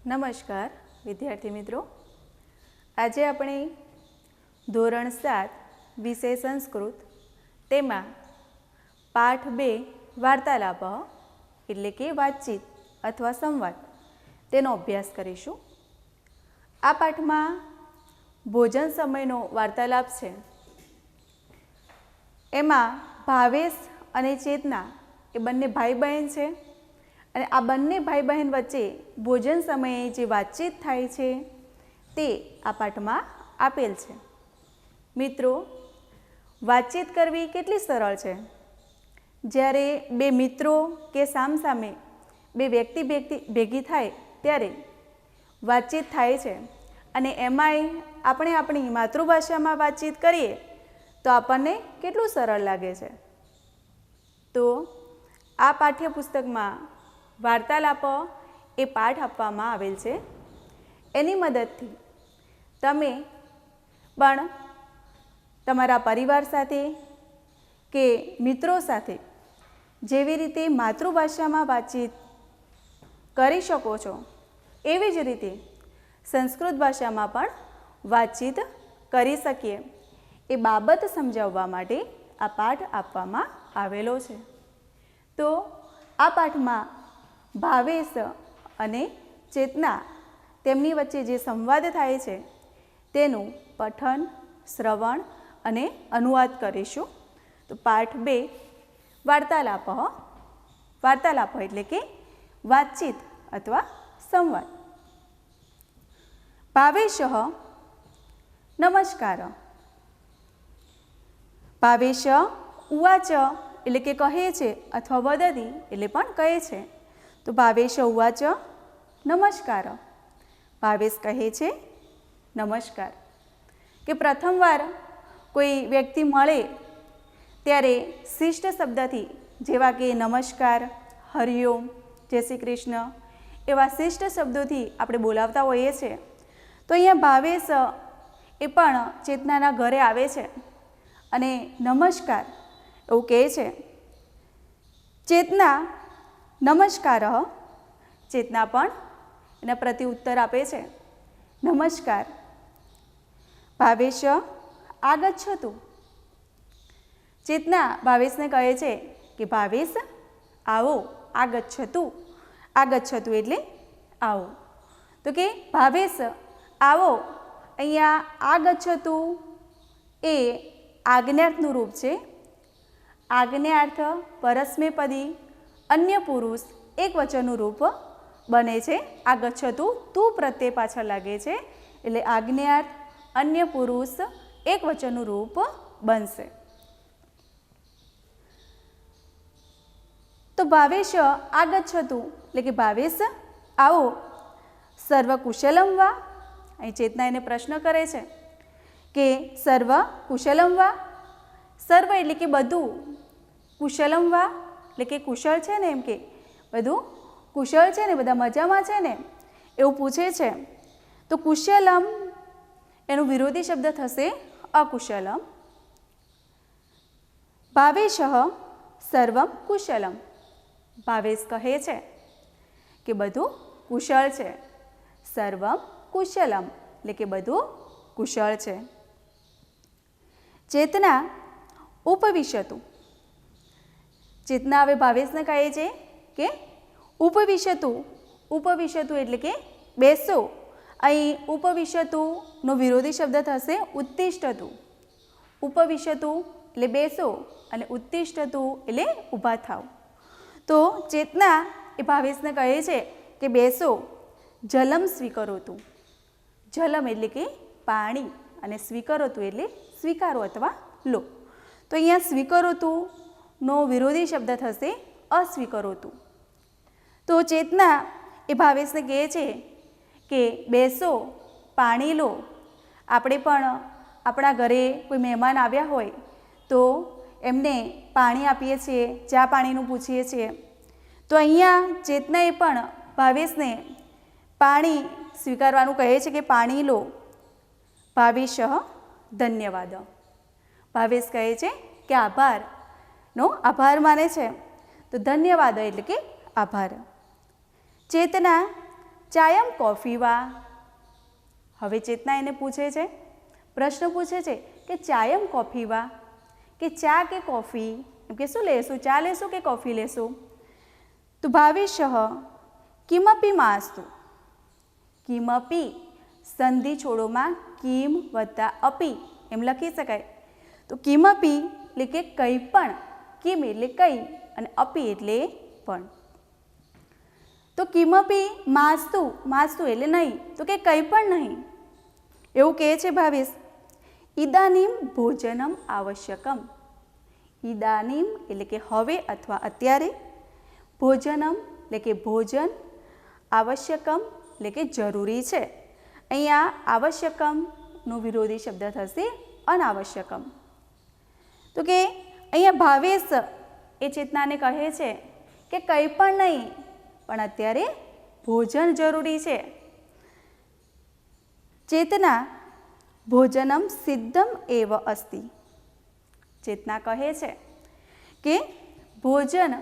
નમસ્કાર વિદ્યાર્થી મિત્રો, આજે આપણે ધોરણ 7 વિષય સંસ્કૃત તેમાં પાઠ 2 વાર્તાલાપ એટલે કે વાતચીત અથવા સંવાદ તેનો અભ્યાસ કરીશું। આ પાઠમાં ભોજન સમયનો વાર્તાલાપ છે। એમાં ભાવેશ અને ચેતના એ બંને ભાઈ બહેન છે અને આ બંને ભાઈ બહેન વચ્ચે ભોજન સમયે જે વાતચીત થાય છે તે આ પાઠમાં આપેલ છે। મિત્રો, વાતચીત કરવી કેટલી સરળ છે। જ્યારે બે મિત્રો કે સામસામે બે વ્યક્તિ ભેગી થાય ત્યારે વાતચીત થાય છે અને એમાંય આપણે આપણી માતૃભાષામાં વાતચીત કરીએ તો આપણને કેટલું સરળ લાગે છે। તો આ પાઠ્યપુસ્તકમાં વાર્તાલાપ એ પાઠ આપવામાં આવેલ છે। એની મદદથી તમે પણ તમારા પરિવાર સાથે કે મિત્રો સાથે જેવી રીતે માતૃભાષામાં વાતચીત કરી શકો છો એવી જ રીતે સંસ્કૃત ભાષામાં પણ વાતચીત કરી શકીએ એ બાબત સમજાવવા માટે આ પાઠ આપવામાં આવેલો છે। તો આ પાઠમાં ભાવેશ અને ચેતના તેમની વચ્ચે જે સંવાદ થાય છે તેનું પઠન, શ્રવણ અને અનુવાદ કરીશું। તો પાઠ 2 વાર્તાલાપ એટલે કે વાતચીત અથવા સંવાદ। ભાવેશઃ નમસ્કાર। ભાવેશ ઉવાચ એટલે કે કહે છે અથવા વદતિ એટલે પણ કહે છે। તો ભાવેશ ઉવાચ નમસ્કાર। ભાવેશ કહે છે નમસ્કાર। કે પ્રથમવાર કોઈ વ્યક્તિ મળે ત્યારે શિષ્ટ શબ્દથી જેવા કે નમસ્કાર, હરિઓમ, જય શ્રી કૃષ્ણ એવા શિષ્ટ શબ્દોથી આપણે બોલાવતા હોઈએ છીએ। તો અહીંયા ભાવેશ એ પણ ચેતનાના ઘરે આવે છે અને નમસ્કાર એવું કહે છે। ચેતના નમસ્કાર, ચેતના પણ એના પ્રતિ ઉત્તર આપે છે નમસ્કાર। ભાવેશ આગચ્છતુ। ચેતના ભાવેશને કહે છે કે ભાવેશ આવો, આગચ્છતુ, આગચ્છતુ એટલે આવો। તો કે ભાવેશ આવો, અહીંયા આગચ્છતુ એ આજ્ઞાર્થનું રૂપ છે। આજ્ઞાર્થ પરસ્મૈપદી અન્ય પુરુષ એક વચનનું રૂપ બને છે। આગચ્છતુ તું પ્રત્યય પાછળ લાગે છે એટલે આજ્ઞાર્થ અન્ય પુરુષ એક વચનનું રૂપ બનશે। તો ભાવેશ આગચ્છતુ એટલે કે ભાવેશ આવો, સર્વ કુશલમ વા। અહીં ચેતના એને પ્રશ્ન કરે છે કે સર્વ કુશલમ વા, સર્વ એટલે કે બધું, કુશલમ વા એટલે કે કુશળ છે ને, એમ કે બધું કુશળ છે ને, બધા મજામાં છે ને એવું પૂછે છે। તો કુશલમ એનું વિરોધી શબ્દ થશે અકુશલમ। ભાવેશઃ સર્વમ કુશલમ। ભાવેશ કહે છે કે બધું કુશળ છે, સર્વમ કુશલમ એટલે કે બધું કુશળ છે। ચેતના ઉપવિશતુ। ચેતના હવે ભાવેશને કહે છે કે ઉપવિશતુ, ઉપવિશતુ એટલે કે બેસો। અહીં ઉપવિશતુનો વિરોધી શબ્દ થશે ઉત્તિષ્ઠતુ। ઉપવિશતુ એટલે બેસો અને ઉત્તિષ્ઠતુ એટલે ઊભા થાવ। તો ચેતના એ ભાવેશને કહે છે કે બેસો, જલમ સ્વીકરોતુ। જલમ એટલે કે પાણી અને સ્વીકરોતુ એટલે સ્વીકારો અથવા લો। તો અહીંયા સ્વીકરોતુનો વિરોધી શબ્દ થશે અસ્વીકરોતુ। તો ચેતના એ ભાવેશને કહે છે કે બેસો, પાણી લો। આપણે પણ આપણા ઘરે કોઈ મહેમાન આવ્યા હોય તો એમને પાણી આપીએ છીએ, ચા પાણીનું પૂછીએ છીએ। તો અહીંયા ચેતનાએ પણ ભાવેશને પાણી સ્વીકારવાનું કહે છે કે પાણી લો। ભાવેશઃ ધન્યવાદ। ભાવેશ કહે છે કે આભારનો આભાર માને છે। તો ધન્યવાદ એટલે કે આભાર। ચેતના ચાયમ કોફી વા. હવે ચેતના એને પૂછે છે, પ્રશ્ન પૂછે છે કે ચાયમ કોફી વા, કે ચા કે કોફી, એમ કે શું લેશું, ચા લેશું કે કોફી લેશું. તો ભાવેશઃ કિમપી માસ્તુ. કિમપી સંધિ છોડોમાં કિમ વત્તા અપી એમ લખી શકાય. તો કિમપી એટલે કે કંઈ પણ, કિમ એટલે કંઈ અને અપી એટલે પણ. તો કિમપી માસ્તુ, માસ્તુ એટલે નહીં, તો કે કંઈ પણ નહીં એવું કહે છે ભાવેશ. ઇદાનીમ ભોજનમ આવશ્યકમ. ઇદાનીમ એટલે કે હવે અથવા અત્યારે, ભોજનમ એટલે કે ભોજન, આવશ્યકમ એટલે કે જરૂરી છે. અહીંયા આવશ્યકમનો વિરોધી શબ્દ થશે અનાવશ્યકમ. તો કે અહીંયા ભાવેશ એ ચેતનાને કહે છે કે કંઈ પણ નહીં, પણ અત્યારે ભોજન જરૂરી છે. ચેતના ભોજનમ સિદ્ધમ એવ અસ્તિ. ચેતના કહે છે કે ભોજન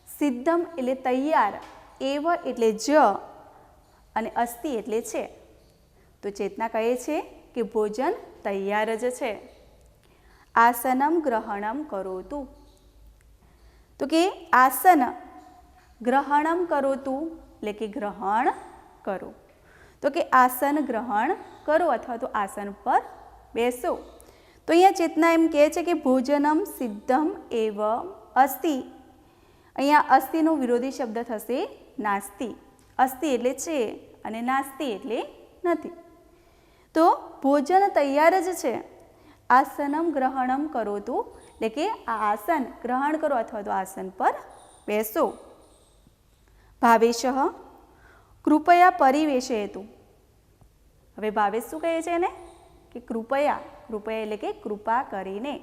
સિદ્ધમ એટલે તૈયાર, એવ એટલે જ અને અસ્તિ એટલે છે. તો ચેતના કહે છે કે ભોજન તૈયાર જ છે. આસનમ ગ્રહણમ કરોતુ. તો કે આસન ગ્રહણમ કરોતુ એટલે કે ગ્રહણ કરો. તો કે આસન ગ્રહણ કરો અથવા તો આસન પર બેસો. તો અહીંયા ચેતના એમ કહે છે કે ભોજનમ સિદ્ધમ એવ અસ્તિ. અહીંયા અસ્તિનો વિરોધી શબ્દ થશે નાસ્તિ. અસ્તિ એટલે છે અને નાસ્તિ એટલે નથી. તો ભોજન તૈયાર જ છે. આસનમ ગ્રહણમ કરોતુ એટલે કે આ આસન ગ્રહણ કરો અથવા તો આસન પર બેસો. ભાવેશઃ કૃપયા પરિવેશયતુ. હવે ભાવેશ શું કહે છે એને કે કૃપયા, કૃપયા એટલે કે કૃપા કરીને,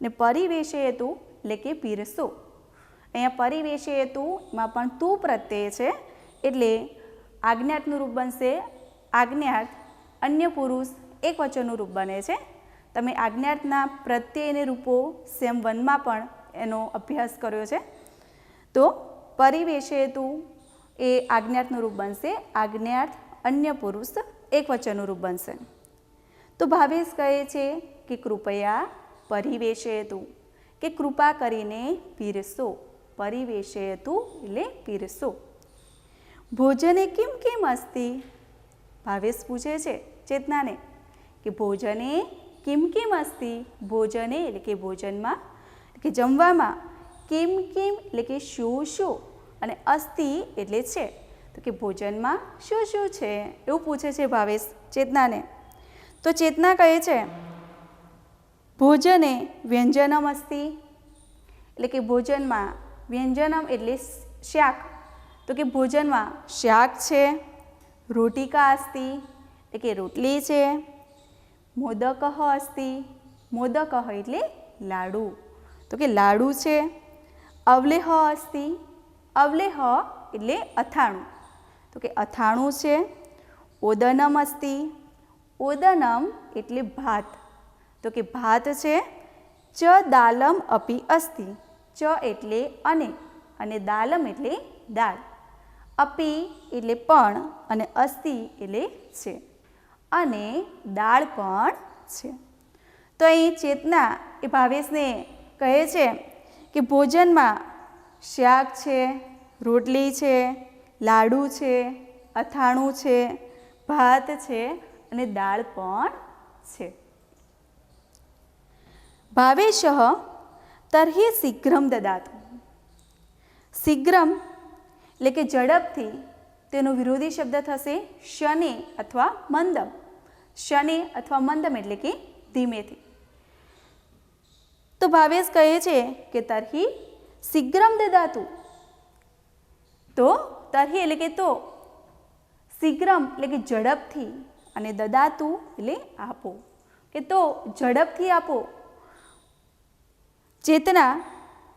ને પરિવેશયતુ એટલે કે પીરસો. અહીંયા પરિવેશયતુમાં પણ તું પ્રત્યય છે એટલે આજ્ઞાર્થનું રૂપ બનશે આજ્ઞાર્થ, અન્ય પુરુષ એક વચનનું રૂપ બને છે. તમે આજ્ઞાર્થના પ્રત્યયને રૂપો સેમ 1માં પણ એનો અભ્યાસ કર્યો છે. તો પરિવેશયતુ એ આજ્ઞાર્થનું રૂપ બનશે આજ્ઞાર્થ, અન્ય પુરુષ એક વચનનું રૂપ બનશે. તો ભાવેશ કહે છે કે કૃપયા પરિવેશયતુ, કે કૃપા કરીને પીરસો. પરિવેશયતુ એટલે પીરસો. ભોજને કિમ કિમ અસ્તિ. ભાવેશ પૂછે છે ચેતનાને કે ભોજને કિમ કિમ અસ્તિ. ભોજને એટલે કે ભોજનમાં, કે જમવામાં, કિમ કિમ એટલે કે શું શું, અને અસ્તિ એટલે છે. તો કે ભોજનમાં શું શું છે એવું પૂછે છે ભાવેશ ચેતનાને. તો ચેતના કહે છે ભોજને વ્યંજનમ અસ્તિ. એટલે કે ભોજનમાં, વ્યંજનમ એટલે શાક, તો કે ભોજનમાં શાક છે. રોટિકા અસ્તિ એટલે કે રોટલી છે. મોદક અસ્તિ. મોદક એટલે લાડુ, તો કે લાડુ છે. અવલેહ અસ્તિ. અવલેહ એટલે અથાણું, તો કે અથાણું છે. ઓદનમ અસ્તિ. ઓદનમ એટલે ભાત, તો કે ભાત છે. ચ દાલમ અપી અસ્તિ. ચ એટલે અને દાલમ એટલે દાળ. અપી એટલે પણ અને અસ્તિ એટલે છે, અને દાળ પણ છે. તો અહીં ચેતના એ ભાવેશને કહે છે કે ભોજનમાં શાક છે, રોટલી છે, લાડુ છે, અથાણું છે, ભાત છે અને દાળ પણ છે. ભાવેશઃ તર્હિ શીઘ્રમ દદાતુ. શીઘ્રમ એટલે કે ઝડપથી, તેનો વિરોધી શબ્દ થશે શને અથવા મંદમ. શને અથવા મંદમ એટલે કે ધીમેથી. તો ભાવેશ કહે છે કે તર્હિ શીઘ્રમ દદાતુ. તો તર્હિ એટલે કે તો, શીઘ્રમ એટલે કે ઝડપથી, અને દદાતુ એટલે આપો, કે તો ઝડપથી આપો. ચેતના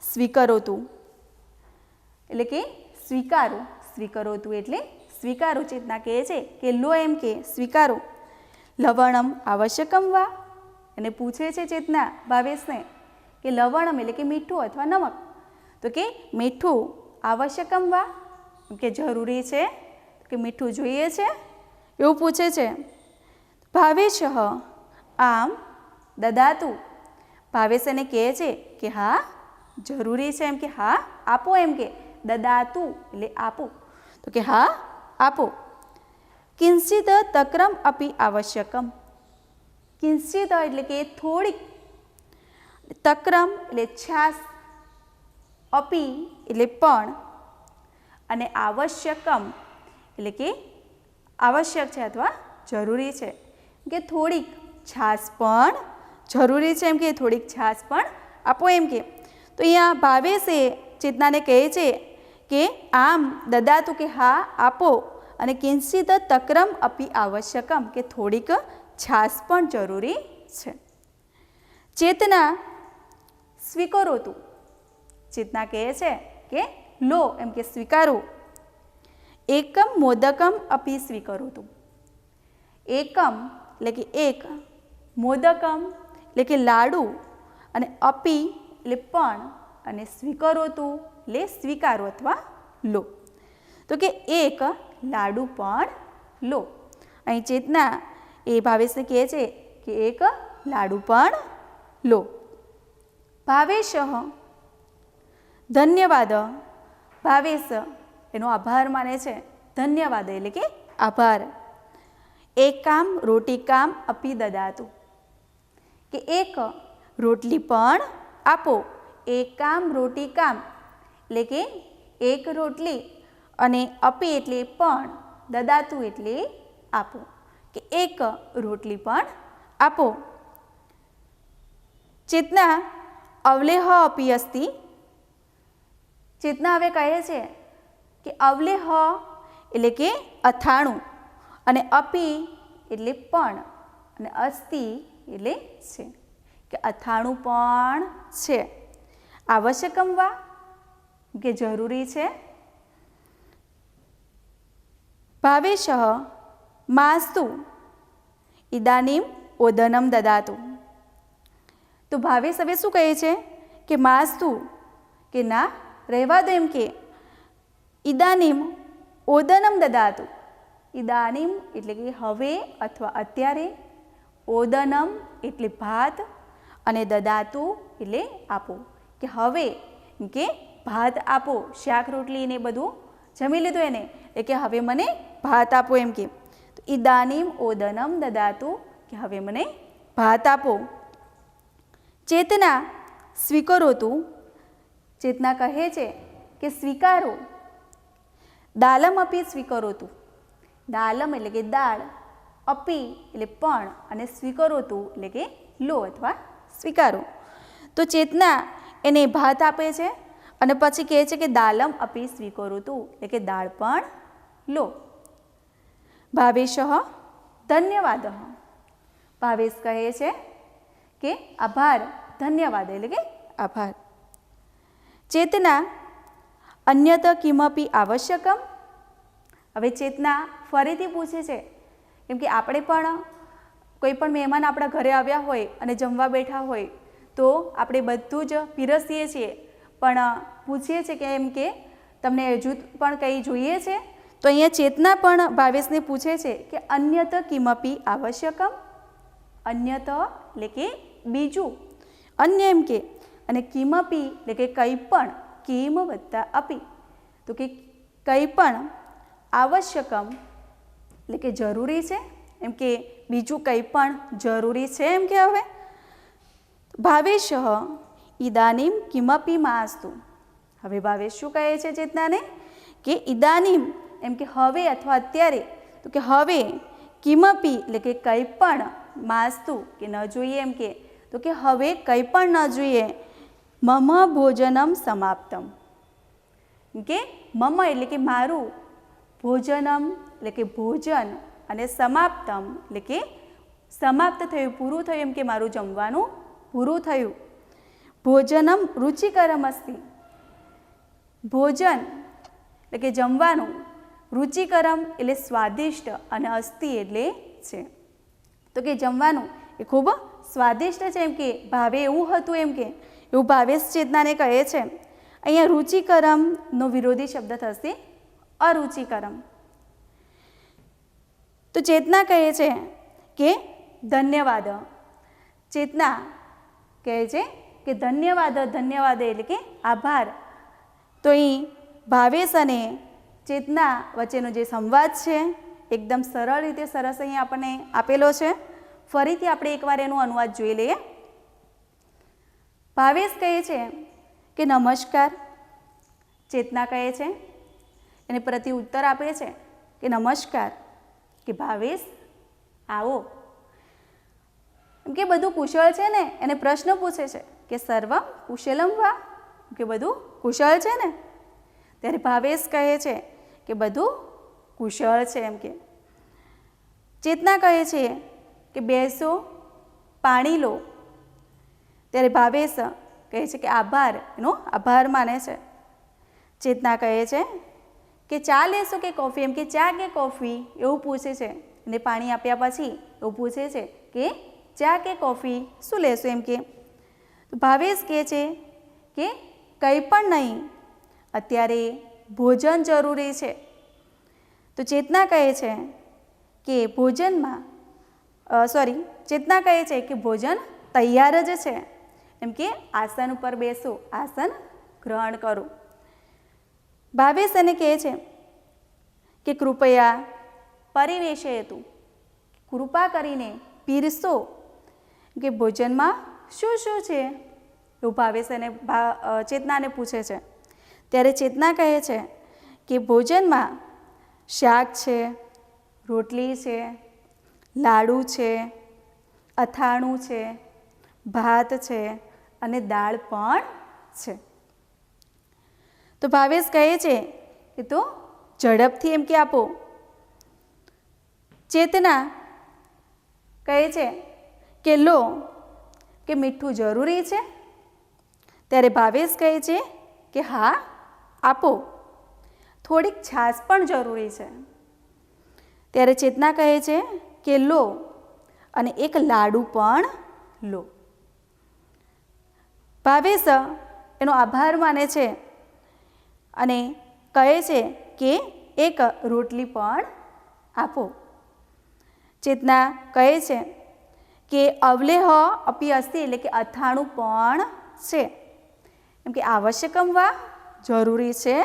સ્વીકરોતુ એટલે કે સ્વીકારો. સ્વીકરોતુ એટલે સ્વીકારો. ચેતના કહે છે કે લો એમ કે સ્વીકારો. લવણમ આવશ્યકમ વા. એને પૂછે છે ચેતના ભાવેશને કે લવણમ એટલે કે મીઠું અથવા નમક, તો કે મીઠું આવશ્યકમ વા કે જરૂરી છે. કે મીઠું જોઈએ છે એવું પૂછે છે. ભાવેશ આમ દદાતુ, ભાવેશ એને કહે છે કે હા જરૂરી છે, એમ કે હા આપો, એમ કે દદાતુ એટલે આપો, તો કે હા આપો. કિંચિત તક્રમ અપી આવશ્યકમ, કિંચિત એટલે કે થોડીક, તક્રમ એટલે છાશ, અપી એટલે પણ, અને આવશ્યકમ એટલે કે આવશ્યક છે અથવા જરૂરી છે, કે થોડીક છાશ પણ જરૂરી છે, એમ કે થોડીક છાશ પણ આપો, એમ કે. તો અહીંયા ભાવેશે ચેતનાને કહે છે કે આમ દદાતુ કે હા આપો, અને કિંચિત તક્રમ અપી આવશ્યકમ કે થોડીક છાશ પણ જરૂરી છે. ચેતના સ્વીકરોતુ, ચેતના કહે છે કે લો, એમ કે સ્વીકારો. એકમ મોદકમ અપી સ્વીકરોતુ, એકમ એટલે કે એક, મોદકમ એટલે કે લાડુ, અને અપી એટલે પણ, અને સ્વીકરોતુ એટલે સ્વીકારો અથવા લો, તો કે એક લાડુ પણ લો. અહીં ચેતના એ ભાવેશને કહે છે કે એક લાડુ પણ લો. ભાવેશ ધન્યવાદ, ભાવેશ એનો આભાર માને છે, ધન્યવાદ એટલે કે આભાર. એકામ રોટિકામ અપી દદાતુ, કે એક રોટલી પણ આપો, એકામ રોટિકામ એટલે કે એક રોટલી, અને અપી એટલે પણ, દદાતુ એટલે આપો, કે એક રોટલી પણ આપો. ચેતના અવલેહ અપી અસ્તિ, ચેતના હવે કહે છે કે અવલેહ એટલે કે અથાણું, અને અપી એટલે પણ, અને અસ્તિ એટલે છે, કે અથાણું પણ છે. આવશ્યકમ વા કે જરૂરી છે. ભાવેશ માસ્તુ ઇદાનીમ ઓદનમ દદાતુ, તો ભાવેશ હવે શું કહે છે કે માસ્તુ કે ના રહેવા દો, એમ કે ઇદાનીમ ઓદનમ દદાતુ, ઇદાનીમ એટલે કે હવે અથવા અત્યારે, ઓદનમ એટલે ભાત, અને દદાતુ એટલે આપો, કે હવે કે ભાત આપો, શાક રોટલી ને બધું જમી લીધું એને, એટલે કે હવે મને ભાત આપો, એમ કે. તો ઇદાનીમ ઓદનમ દદાતુ, કે હવે મને ભાત આપો. ચેતના સ્વીકરોતુ, ચેતના કહે છે કે સ્વીકારો. દાલમ અપી સ્વીકરોતુ, દાલમ એટલે કે દાળ, અપી એટલે પણ, અને સ્વીકરોતુ એટલે કે લો અથવા સ્વીકારો. તો ચેતના એને ભાત આપે છે, અને પછી કહે છે કે દાલમ અપી સ્વીકરોતુ એટલે કે દાળ પણ લો. ભાવેશ ધન્યવાદ, ભાવેશ કહે છે કે આભાર, ધન્યવાદ એટલે કે આભાર. ચેતના અન્યત કિમપી આવશ્યકમ, હવે ચેતના ફરીથી પૂછે છે, કેમ કે આપણે પણ કોઈ પણ મહેમાન આપણા ઘરે આવ્યા હોય અને જમવા બેઠા હોય તો આપણે બધું જ પીરસીએ છીએ, પણ પૂછીએ છીએ કે એમ કે તમને હજુ પણ કંઈ જોઈએ છે. તો અહીંયા ચેતના પણ ભાવેશને પૂછે છે કે અન્યત કિમપી આવશ્યકમ, અન્યત એટલે કે બીજું, અન્ય એમ કે, અને કિમપી એટલે કે કંઈ પણ, કિમ વત્તા અપી, તો કે કંઈ પણ, આવશ્યકમ એટલે કે જરૂરી છે, એમ કે બીજું કંઈ પણ જરૂરી છે, એમ કે. હવે ભાવેશ ઇદાનીમ કિમપી માસ્તુ, હવે ભાવેશ શું કહે છે ચેતનાને કે ઇદાનીમ એમ કે હવે અથવા અત્યારે, તો કે હવે, કિમપી એટલે કે કંઈ પણ, માસ્તુ કે ન જોઈએ, એમ કે, તો કે હવે કંઈ પણ ન જોઈએ. મમ ભોજનમ સમાપ્તમ, કે મમ એટલે કે મારું, ભોજનમ એટલે કે ભોજન, અને સમાપ્તમ એટલે કે સમાપ્ત થયું, પૂરું થયું, એમ કે મારું જમવાનું પૂરું થયું. ભોજનમ રુચિકરમ અસ્તિ, ભોજન એટલે કે જમવાનું, રુચિકરમ એટલે સ્વાદિષ્ટ, અને અસ્તિ એટલે છે, તો કે જમવાનું એ ખૂબ સ્વાદિષ્ટ છે, એમ કે ભાવે એવું હતું, એમ કે એવું ભાવેશ ચેતનાને કહે છે. અહીંયા રુચિકરમનો વિરોધી શબ્દ થશે અરુચિકરમ. તો ચેતના કહે છે કે ધન્યવાદ. ચેતના કહે છે કે ધન્યવાદ, ધન્યવાદ એટલે કે આભાર. તો અહીં ભાવેશ અને ચેતના વચ્ચેનો જે સંવાદ છે એકદમ સરળ રીતે સરસ અહીં આપણને આપેલો છે. ફરીથી આપણે એકવાર એનો અનુવાદ જોઈ લઈએ. ભાવેશ કહે છે કે નમસ્કાર. ચેતના કહે છે, એને પ્રતિ ઉત્તર આપે છે કે નમસ્કાર, કે ભાવેશ આવો. એમ કે બધું કુશળ છે ને, એને પ્રશ્ન પૂછે છે કે સર્વમ કુશલમ વા, કે બધું કુશળ છે ને. ત્યારે ભાવેશ કહે છે કે બધું કુશળ છે. એમ કે ચેતના કહે છે કે બેસો, પાણી લો. ત્યારે ભાવેશ કહે છે કે આભાર, એનો આભાર માને છે. ચેતના કહે છે કે ચા લેશો કે કોફી, એમ કે ચા કે કોફી એવું પૂછે છે. અને પાણી આપ્યા પછી એવું પૂછે છે કે ચા કે કોફી શું લેશો. એમ કે ભાવેશ કહે છે કે કંઈ પણ નહીં, અત્યારે ભોજન જરૂરી છે. તો ચેતના કહે છે કે ભોજનમાં ચેતના કહે છે કે ભોજન તૈયાર જ છે. એમ કે આસન ઉપર બેસો, આસન ગ્રહણ કરો. ભાવેશ એને કહે છે કે કૃપયા પરિવેશયતુ, કૃપા કરીને પીરસો, કે ભોજનમાં શું શું છે એવું ભાવેશ એને ચેતનાને પૂછે છે. ત્યારે ચેતના કહે છે કે ભોજનમાં શાક છે, રોટલી છે, લાડુ છે, અથાણું છે, ભાત છે અને દાળ પણ છે. તો ભાવેશ કહે છે કે તો ઝડપથી એમ કે આપો. ચેતના કહે છે કે લો, કે મીઠું જરૂરી છે. ત્યારે ભાવેશ કહે છે કે હા આપો, થોડીક છાશ પણ જરૂરી છે. ત્યારે ચેતના કહે છે કે લો, અને એક લાડુ પણ લો. ભાવેશ એનો આભાર માને છે અને કહે છે કે એક રોટલી પણ આપો. ચેતના કહે છે કે અવલેહ અપી અસ્તિ, એટલે કે અથાણું પણ છે. એમ કે આવશ્યકમ વા, જરૂરી છે.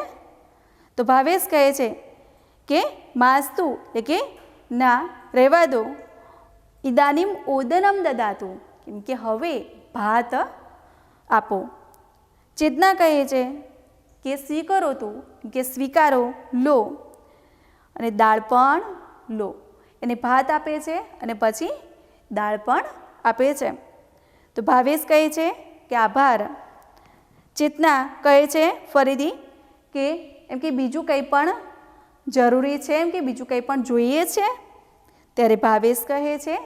તો ભાવેશ કહે છે કે માસ્તુ, એટલે કે ના રહેવા દો. ઇદાનીમ ઓદનમ દદાતુ, કેમ કે હવે ભાત આપો. ચેતના કહે છે કે સ્વીકારો તું, કે સ્વીકારો, લો, અને દાળ પણ લો. એને ભાત આપે છે અને પછી દાળ પણ આપે છે. તો ભાવેશ કહે છે કે આભાર. ચેતના કહે છે ફરીથી કે એમ કે બીજું કંઈ પણ જરૂરી છે, એમ કે બીજું કંઈ પણ જોઈએ છે. ત્યારે ભાવેશ કહે છે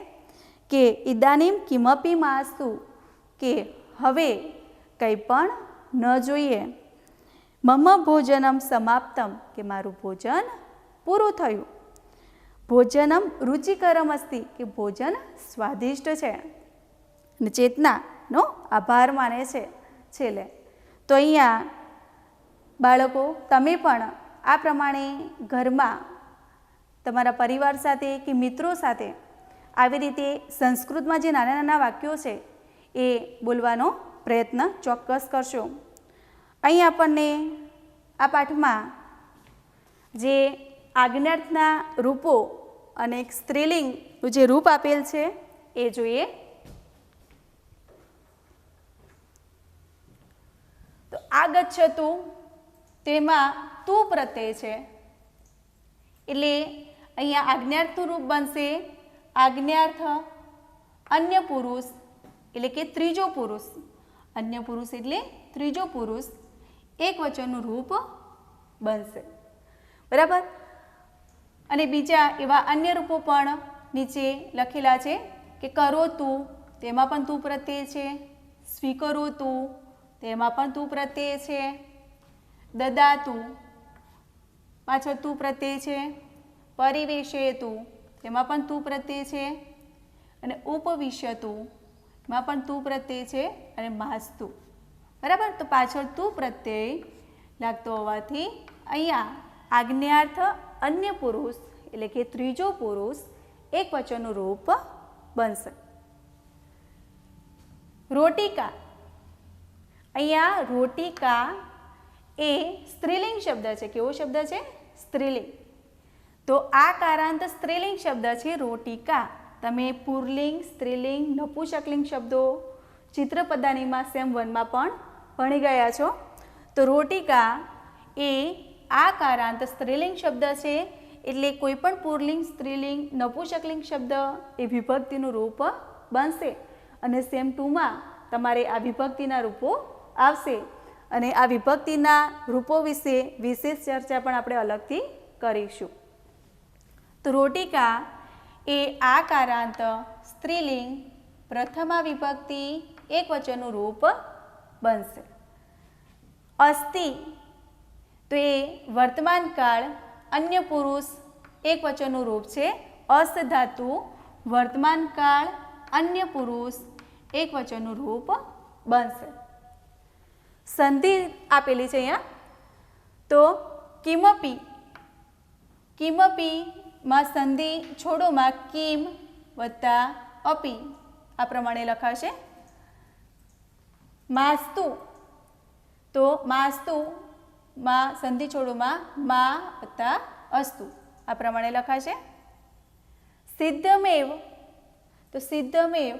કે ઇદાનીમ કિમપી માસ્તુ, કે હવે કંઈ પણ ન જોઈએ. મમ ભોજનમ સમાપ્તમ, કે મારું ભોજન પૂરું થયું. ભોજનમ રુચિકરમ અસ્તિ, કે ભોજન સ્વાદિષ્ટ છે. અને ચેતનાનો આભાર માને છે છેલ્લે. તો અહીંયા બાળકો તમે પણ આ પ્રમાણે ઘરમાં તમારા પરિવાર સાથે કે મિત્રો સાથે આવી રીતે સંસ્કૃતમાં જે નાના નાના વાક્યો છે એ બોલવાનો પ્રયત્ન ચોક્કસ કરશો. અહીં આપણને આ પાઠમાં જે આજ્ઞાર્થના રૂપો અને એક સ્ત્રીલિંગનું જે રૂપ આપેલ છે એ જોઈએ. તો આગચ્છતુ, તેમાં તું પ્રત્યય છે એટલે અહીંયા આજ્ઞાર્થનું રૂપ બનશે આજ્ઞાર્થ અન્ય પુરુષ, એટલે કે ત્રીજો પુરુષ. અન્ય પુરુષ એટલે ત્રીજો પુરુષ એક વચનનું રૂપ બનશે. બરાબર. અને બીજા એવા અન્ય રૂપો પણ નીચે લખેલા છે કે કરો તું, તેમાં પણ તું પ્રત્યય છે. સ્વીકરો તું, તેમાં પણ તું પ્રત્યય છે. દદાતું, પાછળ તું પ્રત્યય છે. પરિવેશયતુ, તેમાં પણ તું પ્રત્યય છે. અને ઉપવિશ્યતુ, એમાં પણ તું પ્રત્યય છે. અને માસ્તુ. બરાબર. તો પાછળ તું પ્રત્યય લાગતો હોવાથી અહીંયા આજ્ઞાર્થ અન્ય પુરુષ એટલે કે ત્રીજો પુરુષ એકવચનનું રૂપ બનશે. રોટિકા, અહીંયા રોટિકા એ સ્ત્રીલિંગ શબ્દ છે. કેવો શબ્દ છે? સ્ત્રીલિંગ. તો આ કારાંત સ્ત્રીલિંગ શબ્દ છે રોટિકા. તમે પુરલિંગ, સ્ત્રીલિંગ, નપુંસકલિંગ શબ્દો ચિત્રપદાનીમાં સેમ 1માં પણ ભણી ગયા છો. તો રોટિકા એ આ કારાંત સ્ત્રીલિંગ શબ્દ છે, એટલે કોઈ પણ પુરલિંગ, સ્ત્રીલિંગ, નપુંસકલિંગ શબ્દ એ વિભક્તિનું રૂપ બનશે. અને સેમ 2માં તમારે આ વિભક્તિના રૂપો આવશે. અને આ વિભક્તિના રૂપો વિશે વિશેષ ચર્ચા પણ આપણે અલગથી કરીશું. તો રોટિકા એ આ કારાંત સ્ત્રીલિંગ પ્રથમા વિભક્તિ એકવચનનું રૂપ બનશે. અસ્તિ તો એ વર્તમાનકાળ અન્ય પુરુષ એકવચનનું રૂપ છે. અસ ધાતુ વર્તમાનકાળ અન્ય પુરુષ એકવચનનું રૂપ બનશે. સંધિ આપેલી છે અહીંયા. તો કિમપી, કિમપીમાં સંધિ છોડોમાં કિમ વત્તા અપી આ પ્રમાણે લખાશે. માસ્તુ, તો માસ્તુમાં સંધિ છોડોમાં મા વત્તા અસ્તુ આ પ્રમાણે લખાશે. સિદ્ધમેવ, તો સિદ્ધમેવ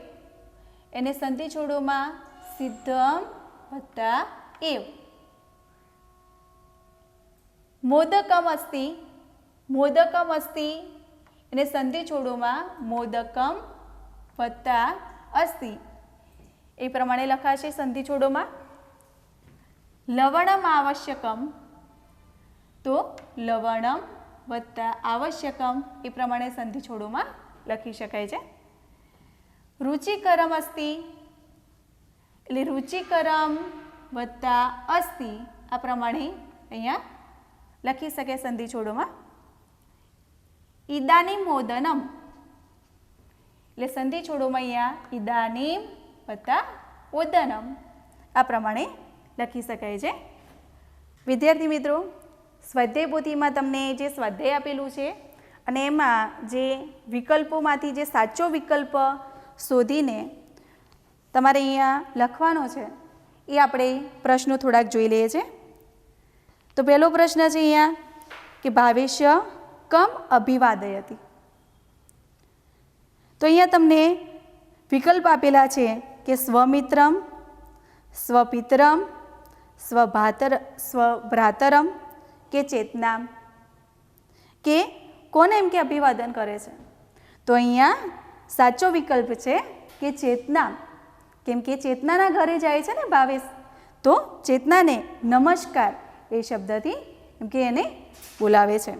એને સંધિ છોડોમાં સિદ્ધમ વત્તા એવ. મોદકમ અસ્તિ, મોદકમ અસ્તિ એને સંધિ છોડોમાં મોદકમ વત્તા અસ્તિ એ પ્રમાણે લખાશે સંધિ છોડોમાં. લવણમ આવશ્યકમ, તો લવણમ વત્તા આવશ્યકમ એ પ્રમાણે સંધિ છોડોમાં લખી શકાય છે. રુચિકરમ અસ્તિ એટલે રુચિકરમ વત્તા અસ્તિ આ પ્રમાણે અહીંયા લખી શકાય સંધિ છોડોમાં. ઇદાનીમ મોદનમ એટલે સંધિ છોડોમાં અહીંયા ઇદાનીમ વત્તા ઓદનમ આ પ્રમાણે લખી શકાય છે. વિદ્યાર્થી મિત્રો, સ્વાધ્યાય પોથીમાં તમને જે સ્વાધ્યાય આપેલું છે અને એમાં જે વિકલ્પોમાંથી જે સાચો વિકલ્પ શોધીને તમારે અહીંયા લખવાનો છે એ આપણે પ્રશ્નો થોડાક જોઈ લઈએ છીએ. તો પહેલો પ્રશ્ન છે અહીંયા કે ભાવેશ્ય કમ અભિવાદયતિ. તો અહીંયા તમને વિકલ્પ આપેલા છે કે સ્વમિત્રમ, સ્વપિતરમ, સ્વભ્રાતરમ કે ચેતનામ, કે કોને એમ કે અભિવાદન કરે છે. તો અહીંયા સાચો વિકલ્પ છે કે ચેતનામ, કેમ કે ચેતનાના ઘરે જાય છે ને ભાવેશ, તો ચેતનાને નમસ્કાર એ શબ્દથી એમ કે એને બોલાવે છે.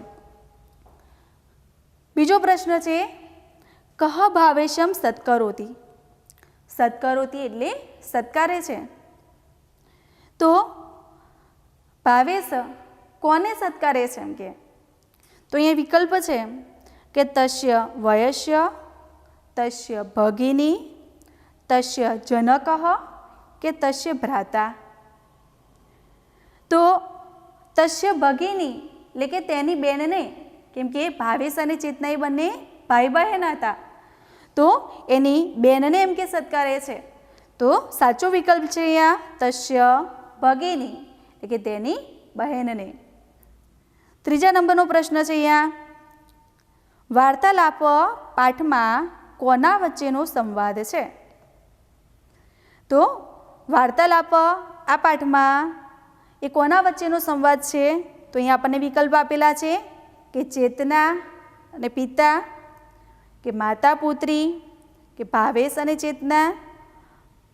બીજો પ્રશ્ન છે કહ ભાવેશમ સત્કરોતિ. સત્કરોતિ એટલે સત્કારે છે. તો ભાવેશ કોને સત્કારે છે એમ કે. તો અહીંયા વિકલ્પ છે કે તસ્ય વયસ્ય, તસ્ય ભગિની, તસ્ય જનક કે તસ્ય ભ્રાતા. તો તસ્ય ભગિની એટલે કે તેની બેનને, કેમ કે ભાવેશ અને ચેતના એ બંને ભાઈ બહેન હતા, તો એની બેનને એમ કે સત્કારે છે. તો સાચો વિકલ્પ છે અહીંયા તસ્ય ભગિની એટલે કે તેની બહેનને. ત્રીજા નંબરનો પ્રશ્ન છે અહીંયા વાર્તાલાપ પાઠમાં કોના વચ્ચેનો સંવાદ છે. તો વાર્તાલાપ આ પાઠમાં એ કોના વચ્ચેનો સંવાદ છે. તો અહીંયા આપણને વિકલ્પ આપેલા છે કે ચેતના અને પિતા, કે માતા પુત્રી, કે ભાવેશ અને ચેતના,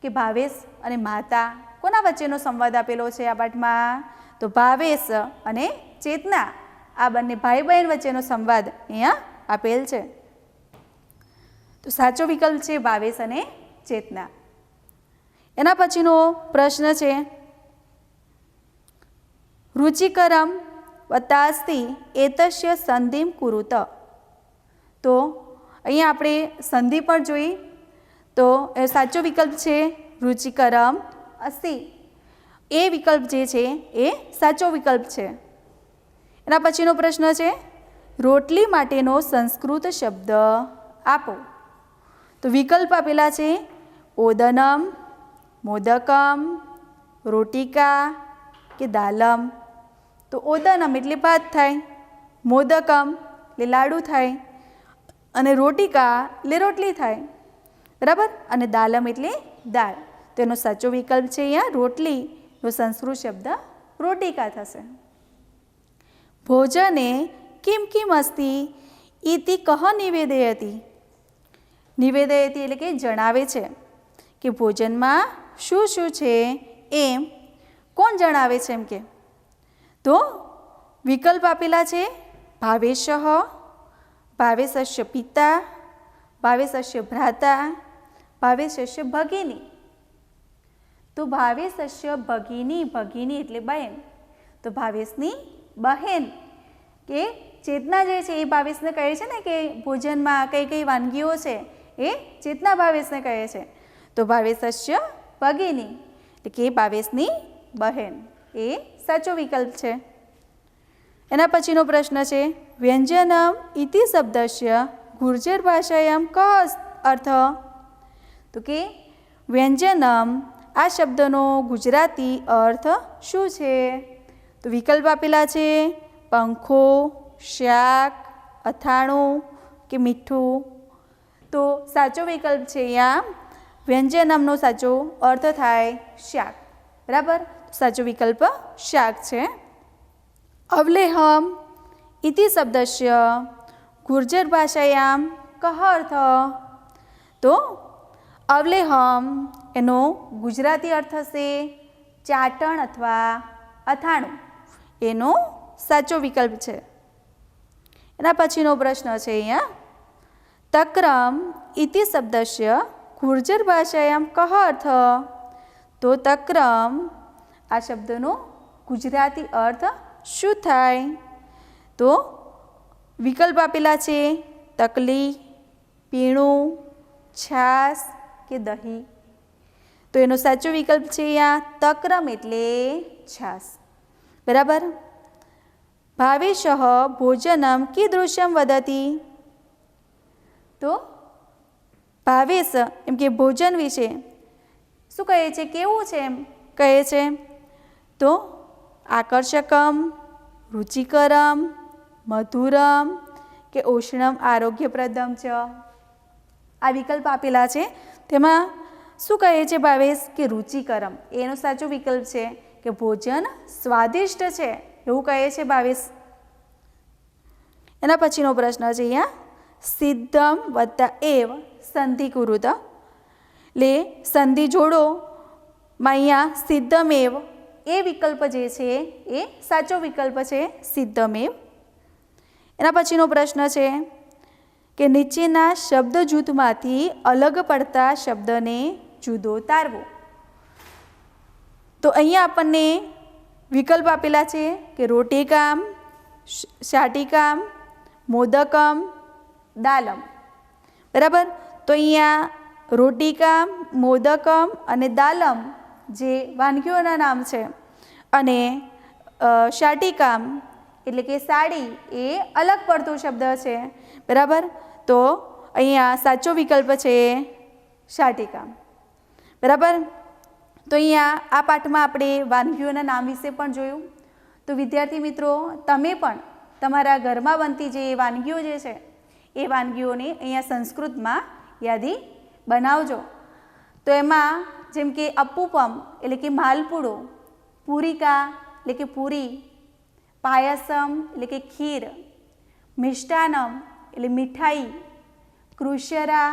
કે ભાવેશ અને માતા. કોના વચ્ચેનો સંવાદ આપેલો છે આ પાઠમાં. તો ભાવેશ અને ચેતના આ બંને ભાઈ બહેન વચ્ચેનો સંવાદ અહીંયા આપેલ છે. તો સાચો વિકલ્પ છે ભાવેશ અને ચેતના. એના પછીનો પ્રશ્ન છે રુચિકરમ વત્તા અસ્તિ એતસ્ય સંધિમ કુરુત. તો અહીંયા આપણે સંધિ પણ જોઈ, તો એ સાચો વિકલ્પ છે રુચિકરમ અસ્તિ. એ વિકલ્પ જે છે એ સાચો વિકલ્પ છે. એના પછીનો પ્રશ્ન છે રોટલી માટેનો સંસ્કૃત શબ્દ આપો. તો વિકલ્પ આપેલા છે ઓદનમ, મોદકમ, રોટિકા કે દાલમ. તો ઓદનમ એટલે ભાત થાય, મોદકમ એટલે લાડુ થાય, અને રોટિકા એટલે રોટલી થાય, બરાબર. અને દાલમ એટલે દાળ. તો એનો સાચો વિકલ્પ છે અહીંયા રોટલીનો સંસ્કૃત શબ્દ રોટિકા થશે. ભોજને કિમ કિમ અસ્તિ ઇતિ કહ નિવેદયતિ. નિવેદયતિ એટલે કે જણાવે છે કે ભોજનમાં શું શું છે એમ કોણ જણાવે છે એમ કે. તો વિકલ્પ આપેલા છે ભાવેશઃ, ભાવેશસ્ય પિતા, ભાવેશસ્ય ભ્રાતા, ભાવેશસ્ય ભગિની. તો ભાવેશસ્ય ભગિની, ભગિની એટલે બહેન. તો ભાવેશની બહેન કે ચેતના જે છે એ ભાવેશને કહે છે ને કે ભોજનમાં કઈ કઈ વાનગીઓ છે એ ચેતના ભાવેશને કહે છે. તો ભાવેશસ્ય ભગિની એટલે કે ભાવેશની બહેન એ સાચો વિકલ્પ છે. એના પછીનો પ્રશ્ન છે વ્યંજનમ ઇતિ શબ્દસ્ય ગુર્જર ભાષાયામ કહ અર્થ. તો કે વ્યંજનમ આ શબ્દનો ગુજરાતી અર્થ શું છે? તો વિકલ્પ આપેલા છે પંખો, શાક, અથાણું કે મીઠું. તો સાચો વિકલ્પ છે અહીંયા વ્યંજનમનો સાચો અર્થ થાય શાક, બરાબર. સાચો વિકલ્પ શાક છે. અવલેહમ ઇતિ શબ્દસ્ય ગુર્જર ભાષાયામ કહ અર્થ. તો અવલેહમ એનો ગુજરાતી અર્થ થશે ચાટણ અથવા અથાણું. એનો સાચો વિકલ્પ છે. એના પછીનો પ્રશ્ન છે અહીંયા તક્રમ ઇતિ શબ્દસ્ય ગુર્જર ભાષાયામ કહ અર્થ. તો તક્રમ આ શબ્દનો ગુજરાતી અર્થ શું થાય? તો વિકલ્પ આપેલા છે તકલી, પીણું, છાશ કે દહીં. તો એનો સાચો વિકલ્પ છે અહીંયા તક્રમ એટલે છાશ, બરાબર. ભાવેશઃ ભોજનમ કીદૃશ્યમ વદતિ. તો ભાવેશ એમ કે ભોજન વિશે શું કહે છે, કેવું છે એમ કહે છે. તો આકર્ષકમ, રુચિકરમ, મધુરમ કે ઉષ્ણમ આરોગ્યપ્રદમ ચ. આ વિકલ્પ આપેલા છે તેમાં શું કહે છે ભાવેશ કે રુચિકરમ. એનો સાચો વિકલ્પ છે કે ભોજન સ્વાદિષ્ટ છે એવું કહે છે ભાવેશ. એના પછીનો પ્રશ્ન છે અહીંયા સિદ્ધમ વત્તા એવ સંધિ કુરુત. એટલે સંધિ જોડોમાં અહીંયા સિદ્ધમેવ એ વિકલ્પ જે છે એ સાચો વિકલ્પ છે સિદ્ધમેવ. એના પછીનો પ્રશ્ન છે કે નીચેના શબ્દ જૂથમાંથી અલગ પડતા શબ્દને જુદો તારવો. તો અહીંયા આપણને વિકલ્પ આપેલા છે કે રોટીકામ, શાટીકામ, મોદકમ, દાલમ, બરાબર. તો અહીંયા રોટીકામ, મોદકમ અને દાલમ જે વાનગીઓના નામ છે, અને શાટીકામ એટલે કે સાડી એ અલગ પડતો શબ્દ છે, બરાબર. તો અહીંયા સાચો વિકલ્પ છે શાટીકામ, બરાબર. તો અહીંયા આ પાઠમાં આપણે વાનગીઓના નામ વિશે પણ જોયું. તો વિદ્યાર્થી મિત્રો, તમે પણ તમારા ઘરમાં બનતી જે વાનગીઓ જે છે એ વાનગીઓની અહીંયા સંસ્કૃતમાં યાદી બનાવજો. તો એમાં જેમ કે અપ્પુપમ એટલે કે માલપુડો, પૂરિકા એટલે કે પૂરી, પાયસમ એટલે કે ખીર, મિષ્ટાનમ એટલે મીઠાઈ, કૃષ્યરા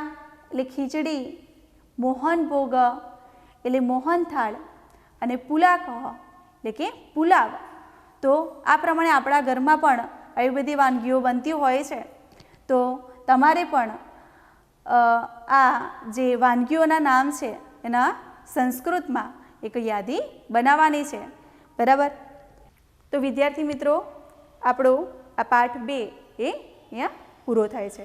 એટલે ખીચડી, મોહનભોગ એટલે મોહનથાળ અને પુલાકહ એટલે કે પુલાવ. તો આ પ્રમાણે આપણા ઘરમાં પણ આવી બધી વાનગીઓ બનતી હોય છે. તો તમારે પણ આ જે વાનગીઓના નામ છે એના સંસ્કૃતમાં એક યાદી બનાવવાની છે, બરાબર. તો વિદ્યાર્થી મિત્રો, આપણો આ પાઠ 2 એ અહીંયા પૂરો થાય છે.